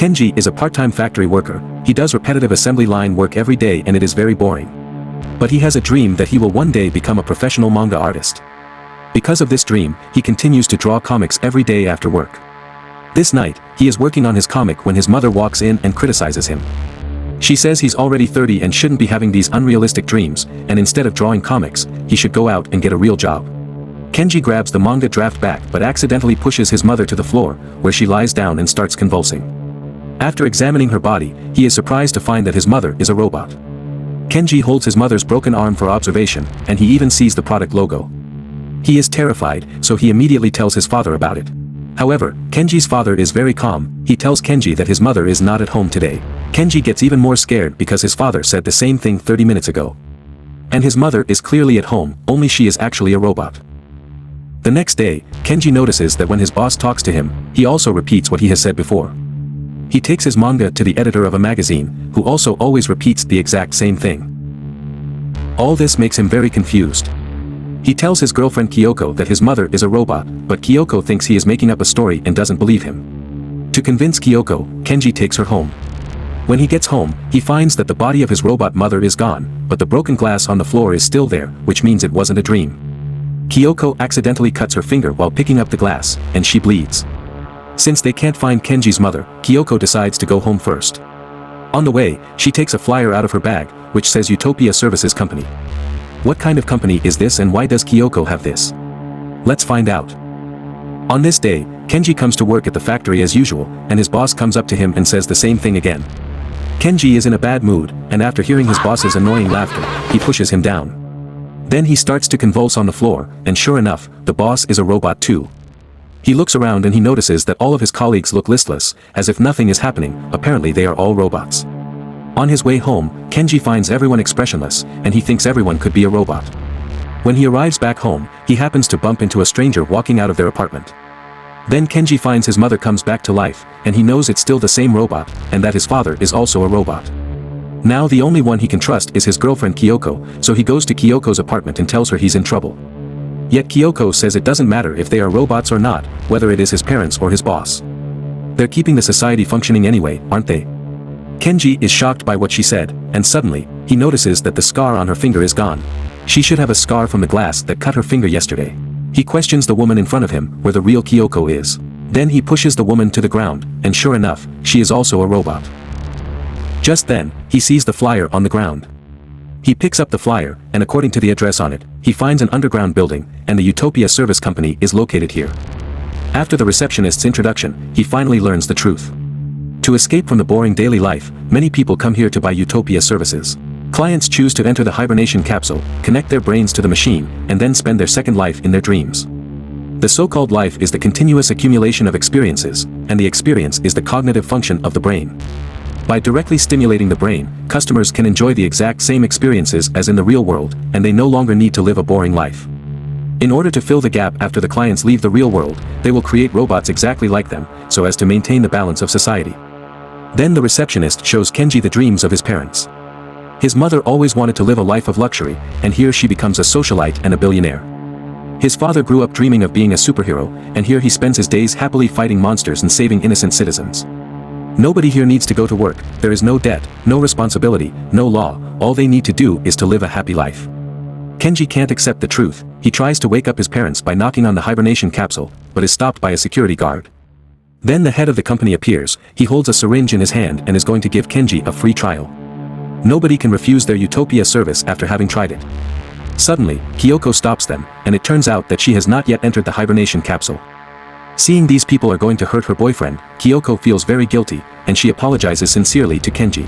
Kenji is a part-time factory worker. He does repetitive assembly line work every day and it is very boring. But he has a dream that he will one day become a professional manga artist. Because of this dream, he continues to draw comics every day after work. This night, he is working on his comic when his mother walks in and criticizes him. She says he's already 30 and shouldn't be having these unrealistic dreams, and instead of drawing comics, he should go out and get a real job. Kenji grabs the manga draft back but accidentally pushes his mother to the floor, where she lies down and starts convulsing. After examining her body, he is surprised to find that his mother is a robot. Kenji holds his mother's broken arm for observation, and he even sees the product logo. He is terrified, so he immediately tells his father about it. However, Kenji's father is very calm. He tells Kenji that his mother is not at home today. Kenji gets even more scared because his father said the same thing 30 minutes ago. And his mother is clearly at home, only she is actually a robot. The next day, Kenji notices that when his boss talks to him, he also repeats what he has said before. He takes his manga to the editor of a magazine, who also always repeats the exact same thing. All this makes him very confused. He tells his girlfriend Kyoko that his mother is a robot, but Kyoko thinks he is making up a story and doesn't believe him. To convince Kyoko, Kenji takes her home. When he gets home, he finds that the body of his robot mother is gone, but the broken glass on the floor is still there, which means it wasn't a dream. Kyoko accidentally cuts her finger while picking up the glass, and she bleeds. Since they can't find Kenji's mother, Kyoko decides to go home first. On the way, she takes a flyer out of her bag, which says Utopia Services Company. What kind of company is this and why does Kyoko have this? Let's find out. On this day, Kenji comes to work at the factory as usual, and his boss comes up to him and says the same thing again. Kenji is in a bad mood, and after hearing his boss's annoying laughter, he pushes him down. Then he starts to convulse on the floor, and sure enough, the boss is a robot too. He looks around and he notices that all of his colleagues look listless, as if nothing is happening. Apparently they are all robots. On his way home, Kenji finds everyone expressionless, and he thinks everyone could be a robot. When he arrives back home, he happens to bump into a stranger walking out of their apartment. Then Kenji finds his mother comes back to life, and he knows it's still the same robot, and that his father is also a robot. Now the only one he can trust is his girlfriend Kyoko, so he goes to Kyoko's apartment and tells her he's in trouble. Yet Kyoko says it doesn't matter if they are robots or not, whether it is his parents or his boss. They're keeping the society functioning anyway, aren't they? Kenji is shocked by what she said, and suddenly, he notices that the scar on her finger is gone. She should have a scar from the glass that cut her finger yesterday. He questions the woman in front of him where the real Kyoko is. Then he pushes the woman to the ground, and sure enough, she is also a robot. Just then, he sees the flyer on the ground. He picks up the flyer, and according to the address on it, he finds an underground building, and the Utopia Service Company is located here. After the receptionist's introduction, he finally learns the truth. To escape from the boring daily life, many people come here to buy Utopia services. Clients choose to enter the hibernation capsule, connect their brains to the machine, and then spend their second life in their dreams. The so-called life is the continuous accumulation of experiences, and the experience is the cognitive function of the brain. By directly stimulating the brain, customers can enjoy the exact same experiences as in the real world, and they no longer need to live a boring life. In order to fill the gap after the clients leave the real world, they will create robots exactly like them, so as to maintain the balance of society. Then the receptionist shows Kenji the dreams of his parents. His mother always wanted to live a life of luxury, and here she becomes a socialite and a billionaire. His father grew up dreaming of being a superhero, and here he spends his days happily fighting monsters and saving innocent citizens. Nobody here needs to go to work, there is no debt, no responsibility, no law, all they need to do is to live a happy life. Kenji can't accept the truth. He tries to wake up his parents by knocking on the hibernation capsule, but is stopped by a security guard. Then the head of the company appears. He holds a syringe in his hand and is going to give Kenji a free trial. Nobody can refuse their Utopia service after having tried it. Suddenly, Kyoko stops them, and it turns out that she has not yet entered the hibernation capsule. Seeing these people are going to hurt her boyfriend, Kyoko feels very guilty, and she apologizes sincerely to Kenji.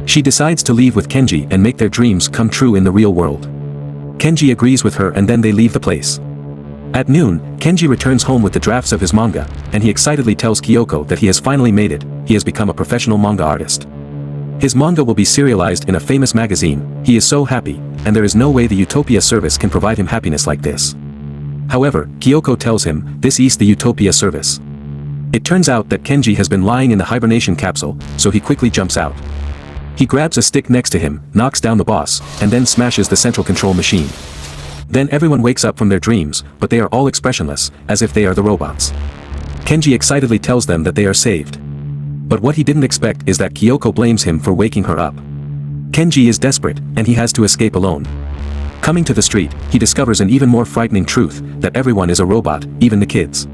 She decides to leave with Kenji and make their dreams come true in the real world. Kenji agrees with her and then they leave the place. At noon, Kenji returns home with the drafts of his manga, and he excitedly tells Kyoko that he has finally made it. He has become a professional manga artist. His manga will be serialized in a famous magazine. He is so happy, and there is no way the Utopia service can provide him happiness like this. However, Kyoko tells him this is the Utopia service. It turns out that Kenji has been lying in the hibernation capsule, so he quickly jumps out. He grabs a stick next to him, knocks down the boss, and then smashes the central control machine. Then everyone wakes up from their dreams, but they are all expressionless, as if they are the robots. Kenji excitedly tells them that they are saved. But what he didn't expect is that Kyoko blames him for waking her up. Kenji is desperate, and he has to escape alone. Coming to the street, he discovers an even more frightening truth, that everyone is a robot, even the kids.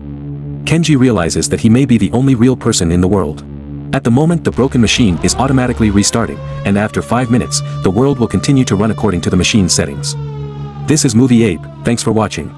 Kenji realizes that he may be the only real person in the world. At the moment the broken machine is automatically restarting, and after 5 minutes, the world will continue to run according to the machine's settings. This is Movie Ape, thanks for watching.